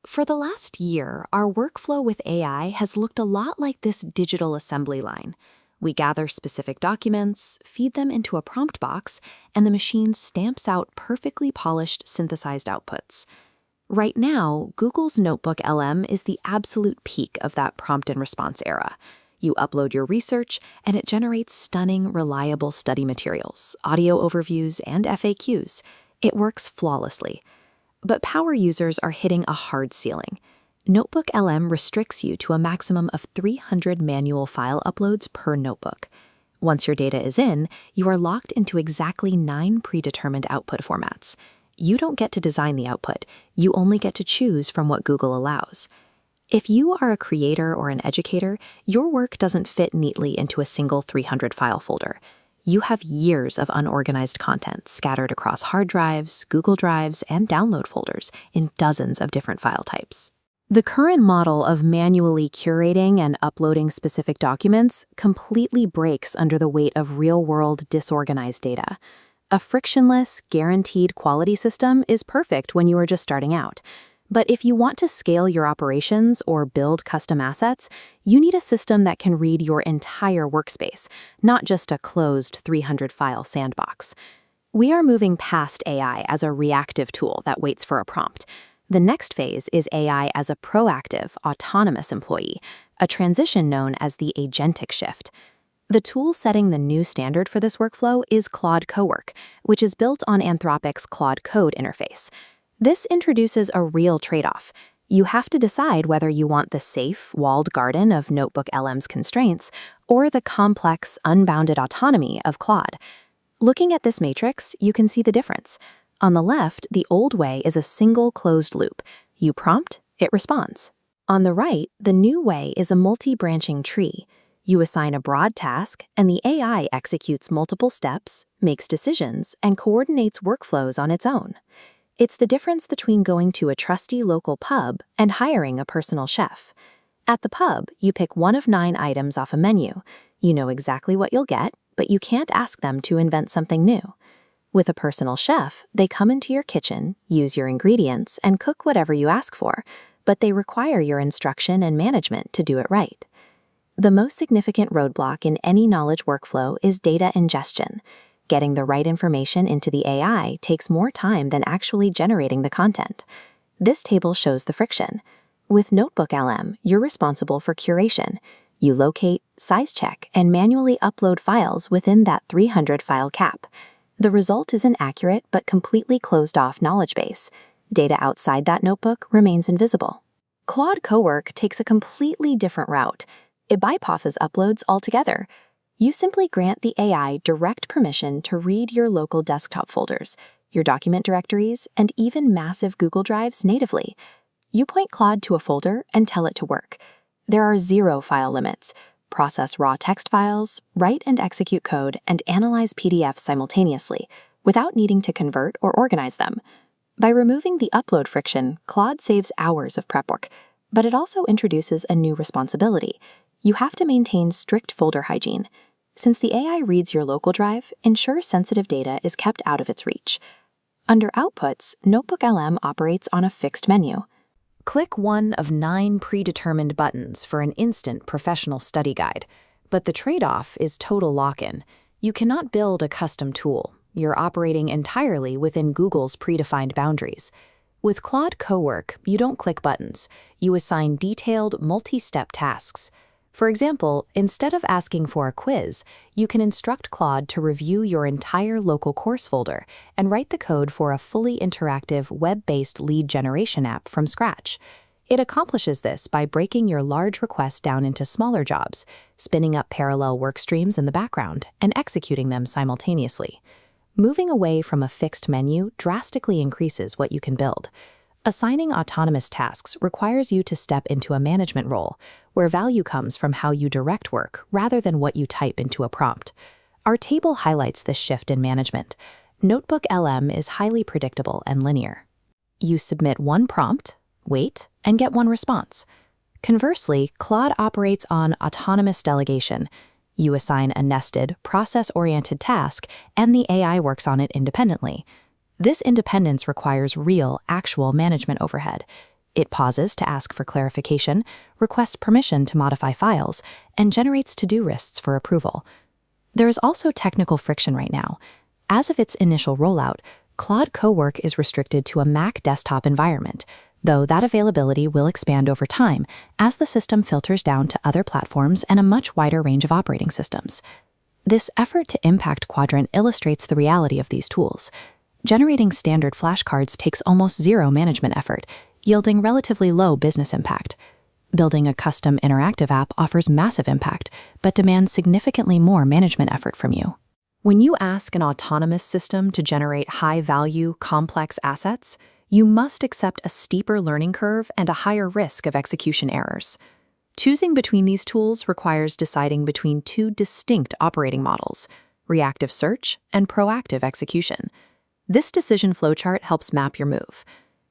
For the last year, our workflow with AI has looked a lot like this digital assembly line. We gather specific documents, feed them into a prompt box, and the machine stamps out perfectly polished synthesized outputs. Right now, Google's NotebookLM is the absolute peak of that prompt and response era. You upload your research, and it generates stunning, reliable study materials, audio overviews, and FAQs. It works flawlessly. But power users are hitting a hard ceiling. NotebookLM restricts you to a maximum of 300 manual file uploads per notebook. Once your data is in, you are locked into exactly 9 predetermined output formats. You don't get to design the output, you only get to choose from what Google allows. If you are a creator or an educator, your work doesn't fit neatly into a single 300-file folder. You have years of unorganized content scattered across hard drives, Google Drives, and download folders in dozens of different file types. The current model of manually curating and uploading specific documents completely breaks under the weight of real-world disorganized data. A frictionless, guaranteed quality system is perfect when you are just starting out. But if you want to scale your operations or build custom assets, you need a system that can read your entire workspace, not just a closed 300-file sandbox. We are moving past AI as a reactive tool that waits for a prompt. The next phase is AI as a proactive, autonomous employee, a transition known as the agentic shift. The tool setting the new standard for this workflow is Claude Cowork, which is built on Anthropic's Claude Code interface. This introduces a real trade-off. You have to decide whether you want the safe, walled garden of NotebookLM's constraints or the complex, unbounded autonomy of Claude. Looking at this matrix, you can see the difference. On the left, the old way is a single closed loop. You prompt, it responds. On the right, the new way is a multi-branching tree. You assign a broad task, and the AI executes multiple steps, makes decisions, and coordinates workflows on its own. It's the difference between going to a trusty local pub and hiring a personal chef. At the pub, you pick one of 9 items off a menu. You know exactly what you'll get, but you can't ask them to invent something new. With a personal chef, they come into your kitchen, use your ingredients, and cook whatever you ask for, but they require your instruction and management to do it right. The most significant roadblock in any knowledge workflow is data ingestion. Getting the right information into the AI takes more time than actually generating the content. This table shows the friction. With NotebookLM, you're responsible for curation. You locate, size check, and manually upload files within that 300-file cap. The result is an accurate but completely closed-off knowledge base. Data outside that notebook remains invisible. Claude Cowork takes a completely different route. It bypasses uploads altogether. You simply grant the AI direct permission to read your local desktop folders, your document directories, and even massive Google Drives natively. You point Claude to a folder and tell it to work. There are 0 file limits. Process raw text files, write and execute code, and analyze PDFs simultaneously, without needing to convert or organize them. By removing the upload friction, Claude saves hours of prep work, but it also introduces a new responsibility. You have to maintain strict folder hygiene. Since the AI reads your local drive, ensure sensitive data is kept out of its reach. Under Outputs, NotebookLM operates on a fixed menu. Click one of 9 predetermined buttons for an instant professional study guide, but the trade-off is total lock-in. You cannot build a custom tool. You're operating entirely within Google's predefined boundaries. With Claude Cowork, you don't click buttons. You assign detailed, multi-step tasks. For example, instead of asking for a quiz, you can instruct Claude to review your entire local course folder and write the code for a fully interactive web-based lead generation app from scratch. It accomplishes this by breaking your large requests down into smaller jobs, spinning up parallel work streams in the background, and executing them simultaneously. Moving away from a fixed menu drastically increases what you can build. Assigning autonomous tasks requires you to step into a management role, where value comes from how you direct work rather than what you type into a prompt. Our table highlights this shift in management. NotebookLM is highly predictable and linear. You submit one prompt, wait, and get one response. Conversely, Claude operates on autonomous delegation. You assign a nested, process-oriented task, and the AI works on it independently. This independence requires real, actual management overhead. It pauses to ask for clarification, requests permission to modify files, and generates to-do lists for approval. There is also technical friction right now. As of its initial rollout, Claude Cowork is restricted to a Mac desktop environment, though that availability will expand over time as the system filters down to other platforms and a much wider range of operating systems. This effort to impact Quadrant illustrates the reality of these tools. Generating standard flashcards takes almost zero management effort, yielding relatively low business impact. Building a custom interactive app offers massive impact, but demands significantly more management effort from you. When you ask an autonomous system to generate high-value, complex assets, you must accept a steeper learning curve and a higher risk of execution errors. Choosing between these tools requires deciding between two distinct operating models: reactive search and proactive execution. This decision flowchart helps map your move.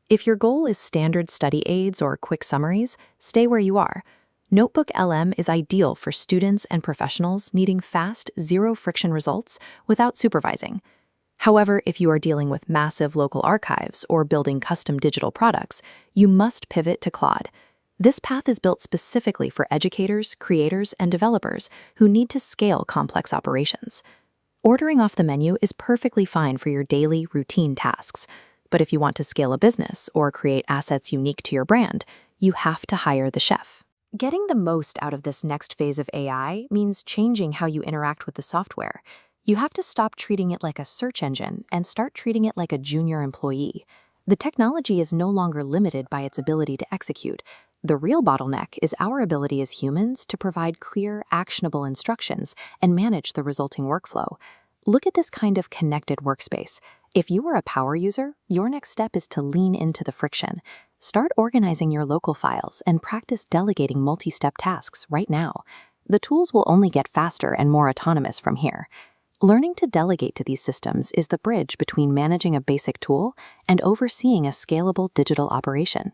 If your goal is standard study aids or quick summaries, stay where you are. NotebookLM is ideal for students and professionals needing fast, zero-friction results without supervising. However, if you are dealing with massive local archives or building custom digital products, you must pivot to Claude. This path is built specifically for educators, creators, and developers who need to scale complex operations. Ordering off the menu is perfectly fine for your daily, routine tasks, but if you want to scale a business or create assets unique to your brand, you have to hire the chef. Getting the most out of this next phase of AI means changing how you interact with the software. You have to stop treating it like a search engine and start treating it like a junior employee. The technology is no longer limited by its ability to execute. The real bottleneck is our ability as humans to provide clear, actionable instructions and manage the resulting workflow. Look at this kind of connected workspace. If you are a power user, your next step is to lean into the friction. Start organizing your local files and practice delegating multi-step tasks right now. The tools will only get faster and more autonomous from here. Learning to delegate to these systems is the bridge between managing a basic tool and overseeing a scalable digital operation.